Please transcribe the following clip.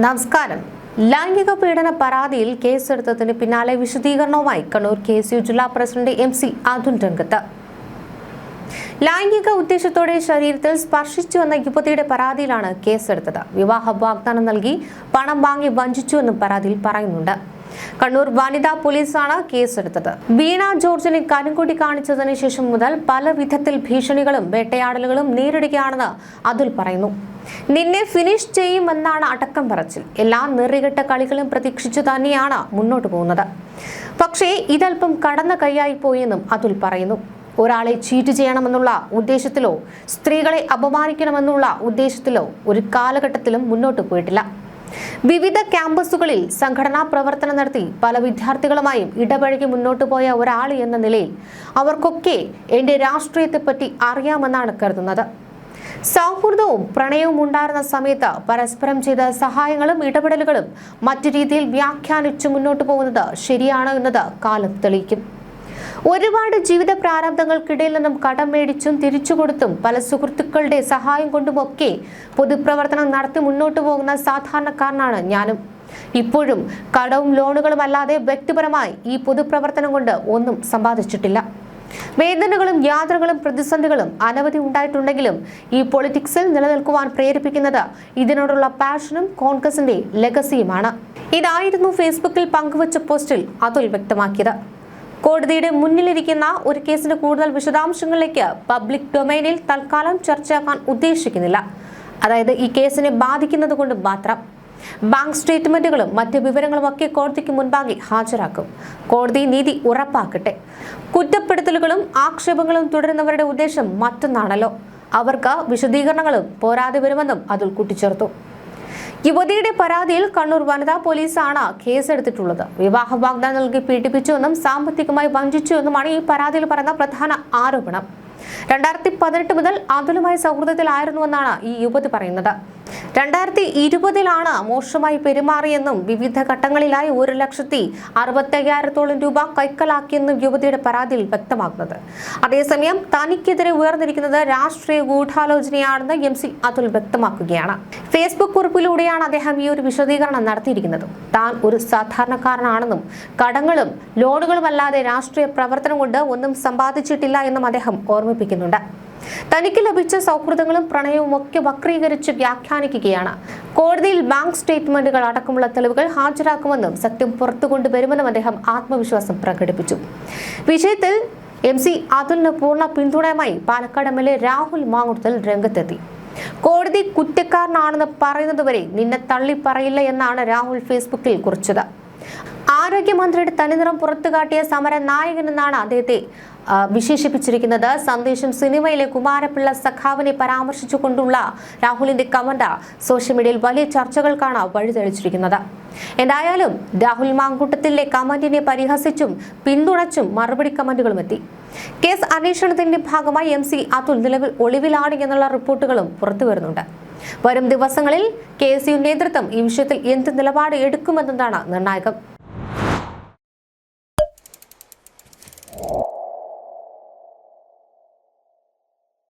നമസ്കാരം. ലൈംഗിക പീഡന പരാതിയിൽ കേസെടുത്തതിന് പിന്നാലെ വിശദീകരണവുമായി കണ്ണൂർ KSU ജില്ലാ പ്രസിഡന്റ് MC അതുൽ രംഗത്ത്. ലൈംഗിക ഉദ്ദേശത്തോടെ ശരീരത്തിൽ സ്പർശിച്ചുവെന്ന യുവതിയുടെ പരാതിയിലാണ് കേസെടുത്തത്. വിവാഹ വാഗ്ദാനം നൽകി പണം വാങ്ങി വഞ്ചിച്ചുവെന്നും പരാതിയിൽ പറയുന്നുണ്ട്. കണ്ണൂർ വനിതാ പോലീസാണ് കേസെടുത്തത്. വീണ ജോർജിനെ കരിങ്കൊടി കാണിച്ചതിന് ശേഷം മുതൽ പല വിധത്തിൽ ഭീഷണികളും വേട്ടയാടലുകളും നേരിടുകയാണെന്ന് അതുൽ പറയുന്നു. നിന്നെ ഫിനിഷ് ചെയ്യുമെന്നാണ് അടക്കം പറച്ചിൽ. എല്ലാ നെറികെട്ട കളികളും പ്രതീക്ഷിച്ചു തന്നെയാണ് മുന്നോട്ട് പോകുന്നത്. പക്ഷേ ഇതൽപ്പം കടന്ന കൈയായി പോയെന്നും അതുൽ പറയുന്നു. ഒരാളെ ചീറ്റ് ചെയ്യണമെന്നുള്ള ഉദ്ദേശത്തിലോ സ്ത്രീകളെ അപമാനിക്കണമെന്നുള്ള ഉദ്ദേശത്തിലോ ഒരു കാലഘട്ടത്തിലും മുന്നോട്ട് പോയിട്ടില്ല. വിവിധ ക്യാമ്പസുകളിൽ സംഘടനാ പ്രവർത്തനം നടത്തി പല വിദ്യാർത്ഥികളുമായും ഇടപഴകി മുന്നോട്ട് പോയ ഒരാൾ എന്ന നിലയിൽ അവർക്കൊക്കെ എന്റെ രാഷ്ട്രീയത്തെപ്പറ്റി അറിയാമെന്നാണ് കരുതുന്നത്. സൗഹൃദവും പ്രണയവും ഉണ്ടായിരുന്ന സമയത്ത് പരസ്പരം ചെയ്ത സഹായങ്ങളും ഇടപെടലുകളും മറ്റു രീതിയിൽ വ്യാഖ്യാനിച്ചു മുന്നോട്ട് പോകുന്നത് ശരിയാണ് എന്നത് കാലം തെളിയിക്കും. ഒരുപാട് ജീവിത പ്രാരാബ്ദങ്ങൾക്കിടയിൽ നിന്നും കടം മേടിച്ചും തിരിച്ചു കൊടുത്തും പല സുഹൃത്തുക്കളുടെ സഹായം കൊണ്ടുമൊക്കെ പൊതുപ്രവർത്തനം നടത്തി മുന്നോട്ട് പോകുന്ന സാധാരണക്കാരനാണ് ഞാനും. ഇപ്പോഴും കടവും ലോണുകളും അല്ലാതെ വ്യക്തിപരമായി ഈ പൊതുപ്രവർത്തനം കൊണ്ട് ഒന്നും സമ്പാദിച്ചിട്ടില്ല. വേദനകളും യാത്രകളും പ്രതിസന്ധികളും അനവധി ഉണ്ടായിട്ടുണ്ടെങ്കിലും ഈ പൊളിറ്റിക്സിൽ നിലനിൽക്കുവാൻ പ്രേരിപ്പിക്കുന്നത് ഇതിനോടുള്ള പാഷനും കോൺഗ്രസിന്റെ ലെഗസിയുമാണ്. ഇതായിരുന്നു ഫേസ്ബുക്കിൽ പങ്കുവച്ച പോസ്റ്റിൽ അതുൽ വ്യക്തമാക്കിയത്. കോടതിയുടെ മുന്നിലിരിക്കുന്ന ഒരു കേസിന്റെ കൂടുതൽ വിശദാംശങ്ങളിലേക്ക് പബ്ലിക് ഡൊമൈനിൽ തൽക്കാലം ചർച്ചയാക്കാൻ ഉദ്ദേശിക്കുന്നില്ല. അതായത് ഈ കേസിനെ ബാധിക്കുന്നത് കൊണ്ട് മാത്രം. ബാങ്ക് സ്റ്റേറ്റ്മെന്റുകളും മറ്റ് വിവരങ്ങളും ഒക്കെ കോടതിക്ക് മുൻപാകെ ഹാജരാക്കും. കോടതി നീതി ഉറപ്പാക്കട്ടെ. കുറ്റപ്പെടുത്തലുകളും ആക്ഷേപങ്ങളും തുടരുന്നവരുടെ ഉദ്ദേശം മറ്റൊന്നാണല്ലോ. അവർക്ക് വിശദീകരണങ്ങളും പോരാതെ വരുമെന്നും അതുൽ കൂട്ടിച്ചേർത്തു. യുവതിയുടെ പരാതിയിൽ കണ്ണൂർ വനിതാ പോലീസാണ് കേസെടുത്തിട്ടുള്ളത്. വിവാഹ വാഗ്ദാനം നൽകി പീഡിപ്പിച്ചുവെന്നും സാമ്പത്തികമായി വഞ്ചിച്ചുവെന്നുമാണ് ഈ പരാതിയിൽ പറയുന്ന പ്രധാന ആരോപണം. 2018 മുതൽ അതുലുമായി സൗഹൃദത്തിലായിരുന്നുവെന്നാണ് ഈ യുവതി പറയുന്നത്. 2020 മോശമായി പെരുമാറിയെന്നും വിവിധ ഘട്ടങ്ങളിലായി 1,65,000 രൂപ കൈക്കലാക്കിയെന്നും യുവതിയുടെ പരാതിയിൽ വ്യക്തമാക്കുന്നത്. അതേസമയം തനിക്കെതിരെ ഉയർന്നിരിക്കുന്നത് രാഷ്ട്രീയ ഗൂഢാലോചനയാണെന്ന് MC അതുൽ വ്യക്തമാക്കുകയാണ്. ഫേസ്ബുക്ക് കുറിപ്പിലൂടെയാണ് അദ്ദേഹം ഈ ഒരു വിശദീകരണം നടത്തിയിരിക്കുന്നത്. താൻ ഒരു സാധാരണക്കാരനാണെന്നും കടങ്ങളും ലോണുകളും അല്ലാതെ രാഷ്ട്രീയ പ്രവർത്തനം കൊണ്ട് ഒന്നും സമ്പാദിച്ചിട്ടില്ല എന്നും അദ്ദേഹം ഓർമ്മിപ്പിക്കുന്നുണ്ട്. തനിക്ക് ലഭിച്ച സൗഹൃദങ്ങളും പ്രണയവും ഒക്കെ വക്രീകരിച്ച് വ്യാഖ്യാനിക്കുകയാണ്. കോടതിയിൽ ബാങ്ക് സ്റ്റേറ്റ്മെന്റുകൾ അടക്കമുള്ള തെളിവുകൾ ഹാജരാക്കുമെന്നും സത്യം പുറത്തു കൊണ്ടുവരുമെന്നും അദ്ദേഹം ആത്മവിശ്വാസം പ്രകടിപ്പിച്ചു. വിഷയത്തിൽ MC അതുലിന് പൂർണ്ണ പിന്തുണയുമായി പാലക്കാട് MLA രാഹുൽ മാങ്കുട്ടത്തിൽ രംഗത്തെത്തി. കോടതി കുറ്റക്കാരനാണെന്ന് പറയുന്നതുവരെ നിന്നെ തള്ളി പറയില്ല എന്നാണ് രാഹുൽ ഫേസ്ബുക്കിൽ കുറിച്ചത്. ആരോഗ്യമന്ത്രിയുടെ തനിനിറം പുറത്തുകാട്ടിയ സമര നായകൻ എന്നാണ് അദ്ദേഹത്തെ വിശേഷിപ്പിച്ചിരിക്കുന്നത്. സന്ദേശം സിനിമയിലെ കുമാരപിള്ള സഖാവിനെ പരാമർശിച്ചുകൊണ്ടുള്ള രാഹുലിന്റെ കമന്റ് സോഷ്യൽ മീഡിയയിൽ വലിയ ചർച്ചകൾക്കാണ് വഴിതെളിച്ചിരിക്കുന്നത്. എന്തായാലും രാഹുൽ മാങ്കൂട്ടത്തിലെ കമന്റിനെ പരിഹസിച്ചും പിന്തുണച്ചും മറുപടി കമന്റുകളും എത്തി. കേസ് അന്വേഷണത്തിന്റെ ഭാഗമായി MC അതുൽ നിലവിൽ ഒളിവിലാണ് എന്നുള്ള റിപ്പോർട്ടുകളും പുറത്തു വരുന്നുണ്ട്. വരും ദിവസങ്ങളിൽ KSU നേതൃത്വം ഈ വിഷയത്തിൽ എന്ത് നിലപാട് എടുക്കുമെന്നതാണ് നിർണായകം.